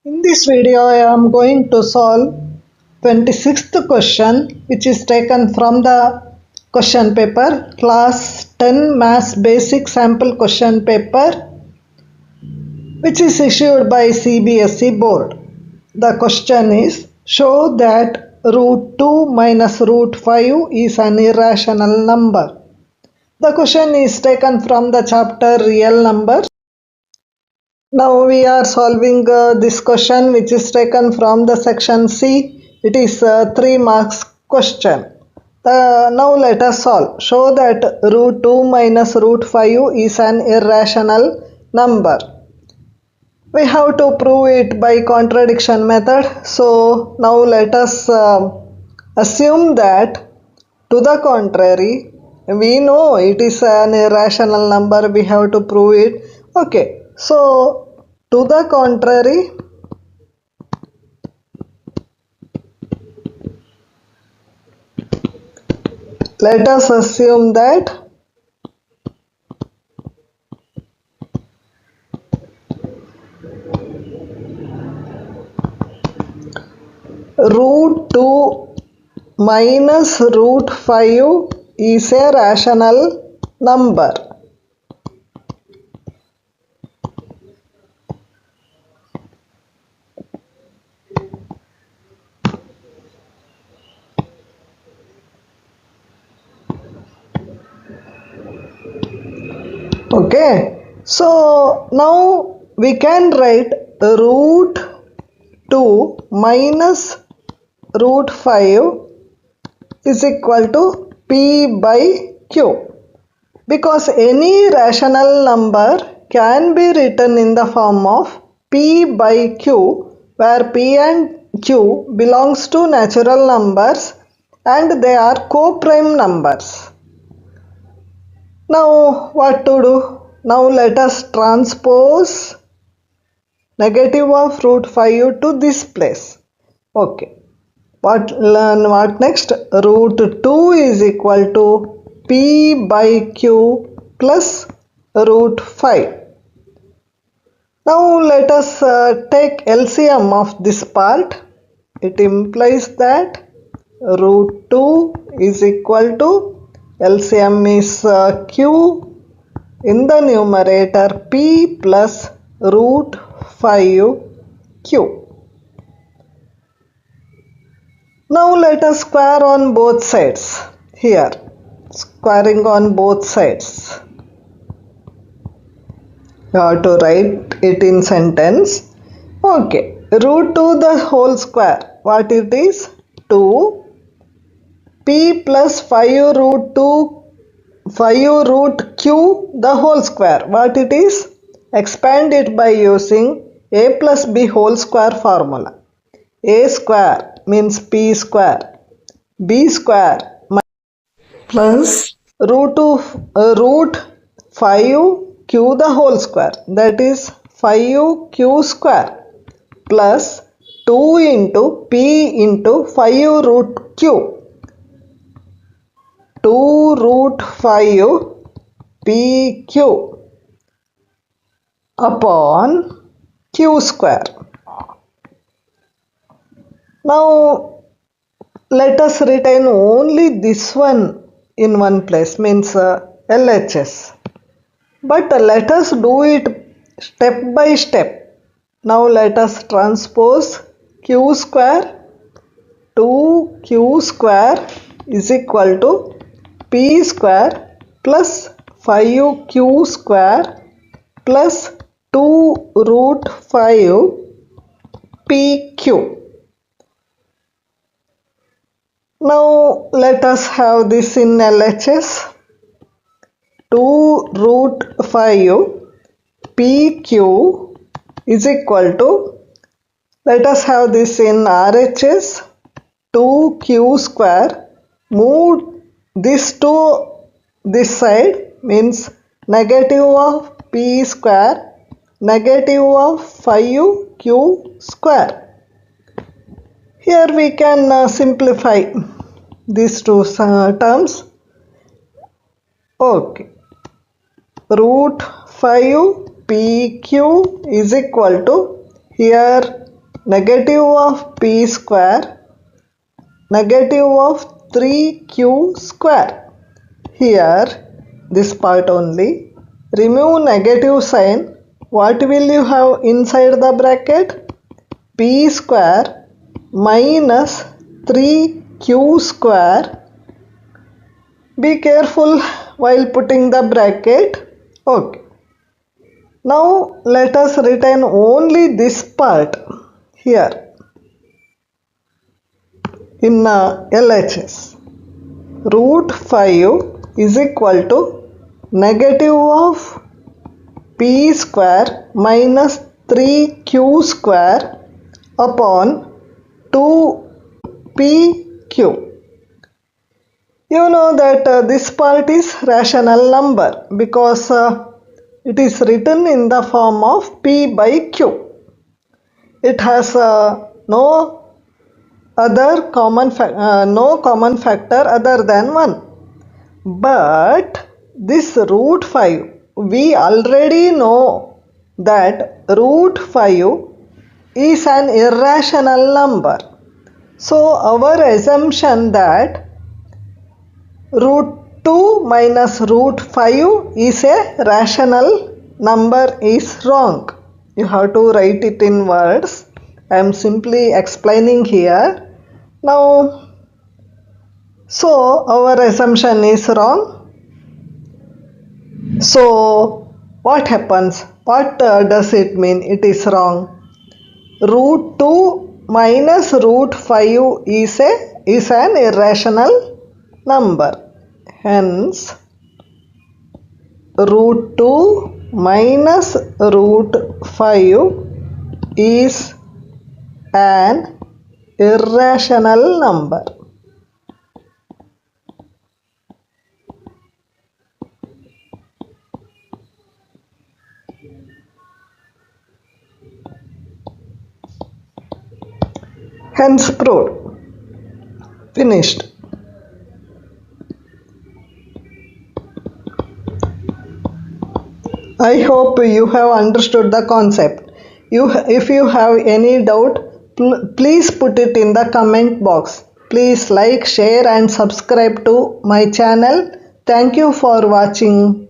In this video, I am going to solve 26th question, which is taken from the question paper, class 10 maths basic sample question paper, which is issued by CBSE board. The question is, show that root 2 minus root 5 is an irrational number. The question is taken from the chapter real numbers. Now we are solving this question, which is taken from the section C. It is a 3 marks question. Now let us solve. Show that root 2 minus root 5 is an irrational number. We have to prove it by contradiction method. So now let us assume that to the contrary, we know it is an irrational number. We have to prove it. Okay. So to the contrary, let us assume that root 2 minus root 5 is a rational number. Okay, so now we can write root 2 minus root 5 is equal to P by Q, because any rational number can be written in the form of P by Q, where P and Q belongs to natural numbers and they are co-prime numbers. Now what to do? Now let us transpose negative of root 5 to this place. Okay. What next? Root 2 is equal to P by Q plus root 5. Now let us take LCM of this part. It implies that root 2 is equal to LCM is Q in the numerator P plus root 5 Q. Now let us square on both sides. Here, squaring on both sides. You have to write it in sentence. Okay, root 2 the whole square. What it is? 2 P plus 5 root 2 5 root Q the whole square. What it is? Expand it by using A plus B whole square formula. A square means P square. B square plus root 5 Q the whole square. That is 5 Q square plus 2 into P into 5 root Q. 2 root 5 PQ upon Q square. Now let us retain only this one in one place, means LHS. But let us do it step by step. Now let us transpose Q square. 2Q square is equal to P square plus 5Q square plus 2 root 5 PQ. Now let us have this in LHS. 2 root 5 PQ is equal to, let us have this in RHS. 2Q square, move this to this side, means negative of P square, negative of 5Q square. Here we can simplify these two terms. Okay. Root 5 PQ is equal to, here negative of p square, negative of 3q square. Here, this part only. Remove negative sign. What will you have inside the bracket? P square minus 3q square. Be careful while putting the bracket. Okay. Now let us retain only this part here in LHS. Root 5 is equal to negative of p square minus 3q square upon 2pq. You know that this part is rational number because it is written in the form of p by q. It has no common factor other than 1. But this root 5, we already know that root 5 is an irrational number. So our assumption that root 2 minus root 5 is a rational number is wrong. You have to write it in words. I am simply explaining here. Now, so our assumption is wrong. So what happens? What does it mean? It is wrong. Root 2 minus root 5 is an irrational number. Hence, root 2 minus root 5 is an irrational number. Hence proved. Finished. I hope you have understood the concept. If you have any doubt, please put it in the comment box. Please like, share and subscribe to my channel. Thank you for watching.